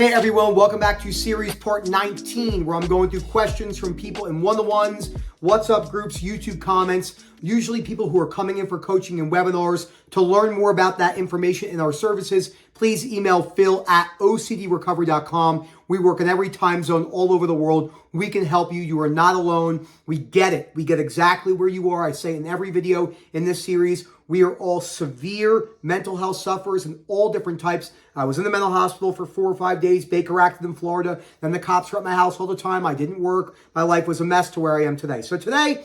Hey everyone, welcome back to series part 19, where I'm going through questions from people in one-to-ones, WhatsApp groups, YouTube comments, usually people who are coming in for coaching and webinars. To learn more about that information in our services, please email phil@ocdrecovery.com. We work in every time zone all over the world. We can help you. You are not alone. We get it. We get exactly where you are. I say in every video in this series, we are all severe mental health sufferers in all different types. I was in the mental hospital for 4 or 5 days, Baker acted in Florida. Then the cops were at my house all the time. I didn't work. My life was a mess to where I am today. So today,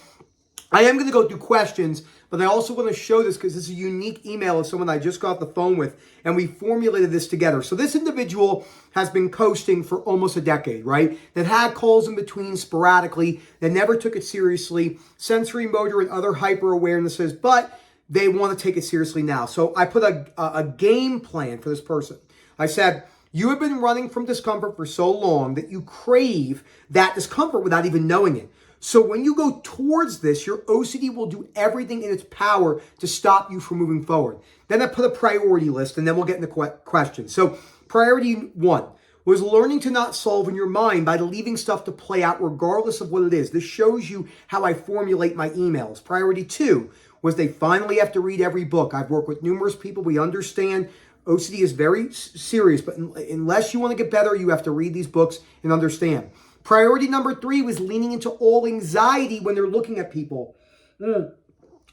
I am going to go through questions, but I also want to show this because this is a unique email of someone I just got off the phone with, and we formulated this together. So this individual has been coasting for almost a decade, right? That had calls in between sporadically, that never took it seriously, sensorimotor and other hyper awarenesses, but they want to take it seriously now. So I put a game plan for this person. I said, you have been running from discomfort for so long that you crave that discomfort without even knowing it. So when you go towards this, your OCD will do everything in its power to stop you from moving forward. Then I put a priority list, and then we'll get into questions. So priority 1 was learning to not solve in your mind by leaving stuff to play out regardless of what it is. This shows you how I formulate my emails. Priority 2 was they finally have to read every book. I've worked with numerous people. We understand OCD is very serious, but unless you want to get better, you have to read these books and understand. Priority number 3 was leaning into all anxiety when they're looking at people.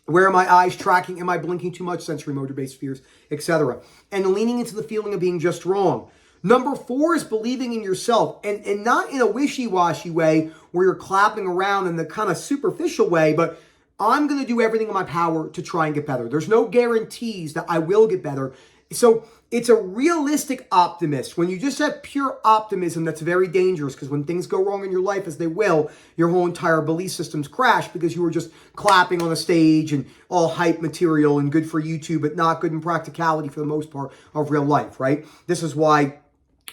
Where are my eyes tracking? Am I blinking too much? Sensorimotor-based fears, etc. And leaning into the feeling of being just wrong. Number 4 is believing in yourself, and not in a wishy-washy way where you're clapping around in the kind of superficial way, but I'm going to do everything in my power to try and get better. There's no guarantees that I will get better. So it's a realistic optimist. When you just have pure optimism, that's very dangerous, because when things go wrong in your life, as they will, your whole entire belief systems crash because you were just clapping on a stage and all hype material and good for YouTube, but not good in practicality for the most part of real life, right? This is why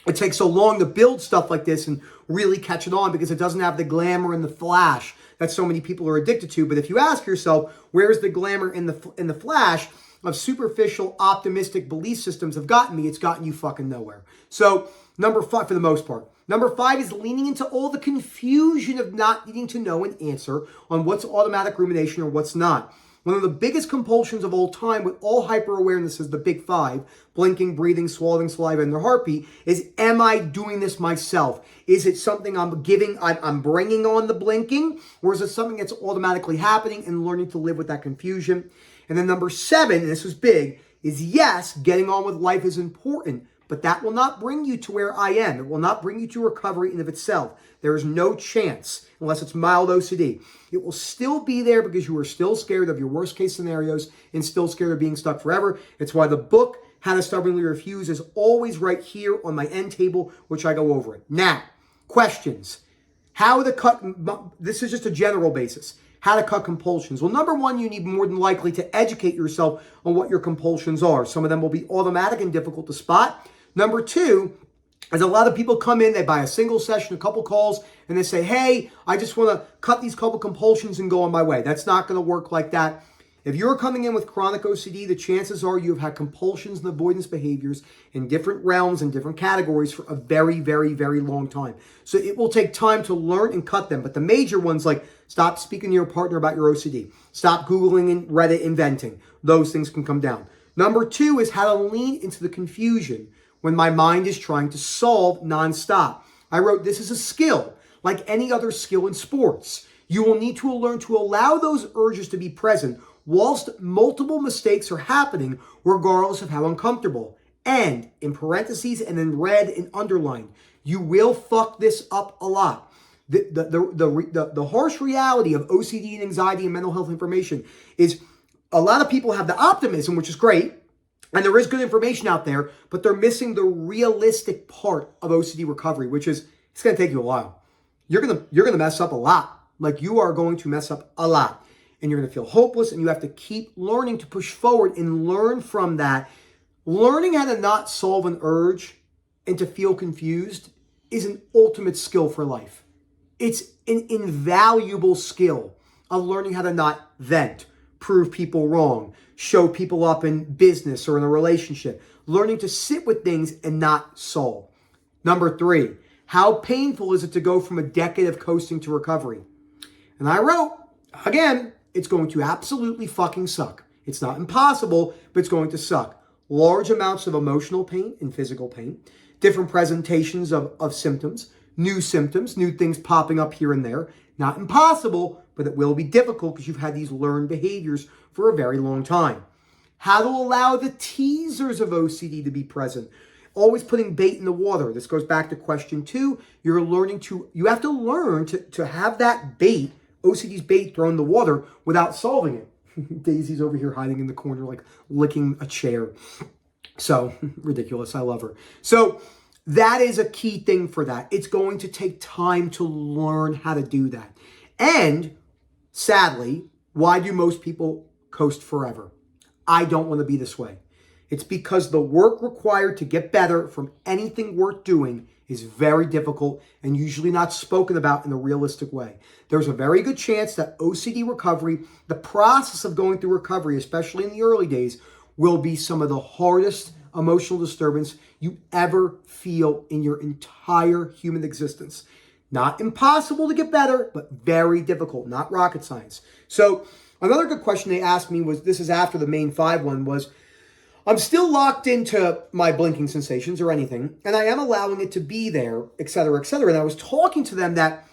it takes so long to build stuff like this and really catch it on, because it doesn't have the glamour and the flash that so many people are addicted to. But if you ask yourself, where's the glamour in the flash of superficial, optimistic belief systems have gotten me, it's gotten you fucking nowhere. So number 5, for the most part. Number 5 is leaning into all the confusion of not needing to know an answer on what's automatic rumination or what's not. One of the biggest compulsions of all time with all hyper-awarenesses, the big 5, blinking, breathing, swallowing, saliva, and their heartbeat, is, am I doing this myself? Is it something I'm bringing on the blinking? Or is it something that's automatically happening, and learning to live with that confusion? And then number 7, and this was big, is yes, getting on with life is important, but that will not bring you to where I am. It will not bring you to recovery in of itself. There is no chance, unless it's mild OCD. It will still be there because you are still scared of your worst case scenarios and still scared of being stuck forever. It's why the book, How to Stubbornly Refuse, is always right here on my end table, which I go over it. Now, questions. How to cut, this is just a general basis. How to cut compulsions. Well, number 1, you need more than likely to educate yourself on what your compulsions are. Some of them will be automatic and difficult to spot. Number 2, as a lot of people come in, they buy a single session, a couple calls, and they say, hey, I just want to cut these couple compulsions and go on my way. That's not going to work like that. If you're coming in with chronic OCD, the chances are you've had compulsions and avoidance behaviors in different realms and different categories for a very, very, very long time. So it will take time to learn and cut them. But the major ones, like stop speaking to your partner about your OCD, stop Googling and Reddit inventing, those things can come down. Number 2 is how to lean into the confusion when my mind is trying to solve nonstop. I wrote, this is a skill, like any other skill in sports. You will need to learn to allow those urges to be present whilst multiple mistakes are happening, regardless of how uncomfortable. And, in parentheses and in red and underlined, you will fuck this up a lot. The harsh reality of OCD and anxiety and mental health information is a lot of people have the optimism, which is great, and there is good information out there, but they're missing the realistic part of OCD recovery, which is, it's going to take you a while. You're going to mess up a lot. Like, you are going to mess up a lot. And you're going to feel hopeless, and you have to keep learning to push forward and learn from that. Learning how to not solve an urge and to feel confused is an ultimate skill for life. It's an invaluable skill of learning how to not vent, prove people wrong, show people up in business or in a relationship, learning to sit with things and not solve. Number 3, how painful is it to go from a decade of coasting to recovery? And I wrote, again, it's going to absolutely fucking suck. It's not impossible, but it's going to suck. Large amounts of emotional pain and physical pain, different presentations of symptoms, new things popping up here and there. Not impossible, but it will be difficult because you've had these learned behaviors for a very long time. How to allow the teasers of OCD to be present. Always putting bait in the water. This goes back to question 2. You have to learn to have that bait, OCD's bait, thrown in the water without solving it. Daisy's over here hiding in the corner, like licking a chair. So ridiculous. I love her. So that is a key thing for that. It's going to take time to learn how to do that. And sadly, why do most people coast forever? I don't want to be this way. It's because the work required to get better from anything worth doing is very difficult and usually not spoken about in a realistic way. There's a very good chance that OCD recovery, the process of going through recovery, especially in the early days, will be some of the hardest emotional disturbance you ever feel in your entire human existence. Not impossible to get better, but very difficult, not rocket science. So another good question they asked me was, this is after the main 5 one, was, I'm still locked into my blinking sensations or anything, and I am allowing it to be there, etc., etc. And I was talking to them that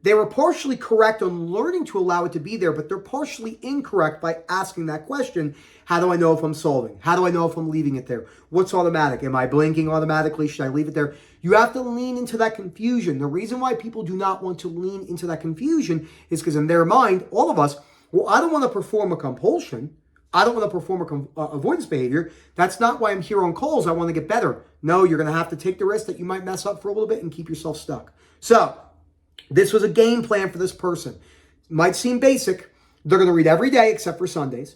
they were partially correct on learning to allow it to be there, but they're partially incorrect by asking that question. How do I know if I'm solving? How do I know if I'm leaving it there? What's automatic? Am I blinking automatically? Should I leave it there? You have to lean into that confusion. The reason why people do not want to lean into that confusion is because in their mind, all of us, well, I don't want to perform a compulsion. I don't want to perform avoidance behavior. That's not why I'm here on calls. I want to get better. No, you're going to have to take the risk that you might mess up for a little bit and keep yourself stuck. So this was a game plan for this person. Might seem basic. They're going to read every day except for Sundays.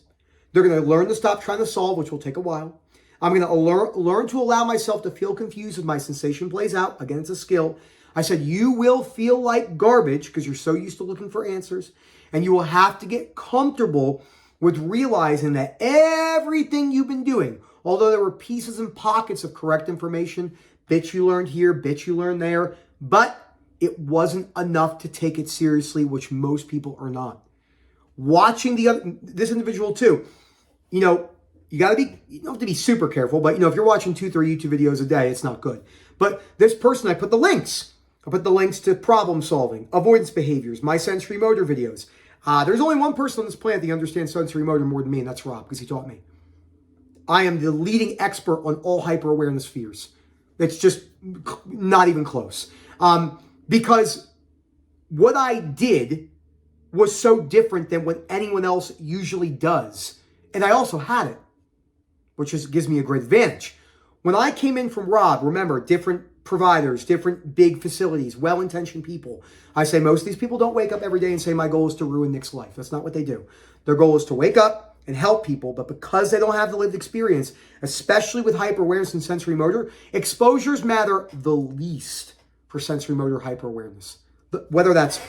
They're going to learn to stop trying to solve, which will take a while. I'm going to learn to allow myself to feel confused as my sensation plays out. Again, it's a skill. I said, you will feel like garbage because you're so used to looking for answers. And you will have to get comfortable with realizing that everything you've been doing, although there were pieces and pockets of correct information, bits you learned here, bits you learned there, but it wasn't enough to take it seriously, which most people are not. Watching this individual too, you don't have to be super careful, but if you're watching 2-3 YouTube videos a day, it's not good. But this person, I put the links to problem solving, avoidance behaviors, my sensorimotor videos. There's only one person on this planet that understands sensorimotor more than me, and that's Rob, because he taught me. I am the leading expert on all hyper-awareness fears. It's just not even close. Because what I did was so different than what anyone else usually does. And I also had it, which gives me a great advantage. When I came in from Rob, remember, different providers, different big facilities, well-intentioned people. I say most of these people don't wake up every day and say, my goal is to ruin Nick's life. That's not what they do. Their goal is to wake up and help people, but because they don't have the lived experience, especially with hyper-awareness and sensorimotor, exposures matter the least for sensorimotor hyper-awareness. Whether that's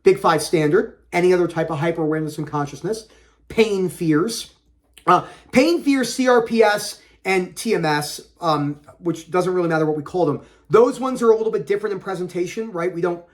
Big 5 standard, any other type of hyper-awareness and consciousness, pain fears, CRPS, and TMS, which doesn't really matter what we call them. Those ones are a little bit different in presentation, right? We don't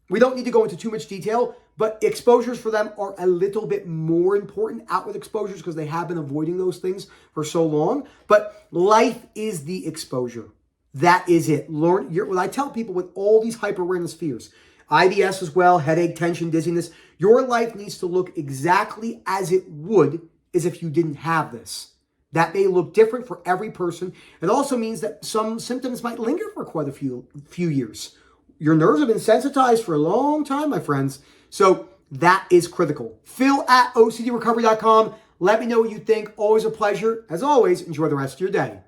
need to go into too much detail, but exposures for them are a little bit more important, outward exposures, because they have been avoiding those things for so long. But life is the exposure. That is it. What I tell people with all these hyper-awareness fears, IBS as well, headache, tension, dizziness, your life needs to look exactly as it would as if you didn't have this. That may look different for every person. It also means that some symptoms might linger for quite a few years. Your nerves have been sensitized for a long time, my friends. So that is critical. Phil@OCDrecovery.com. Let me know what you think. Always a pleasure. As always, enjoy the rest of your day.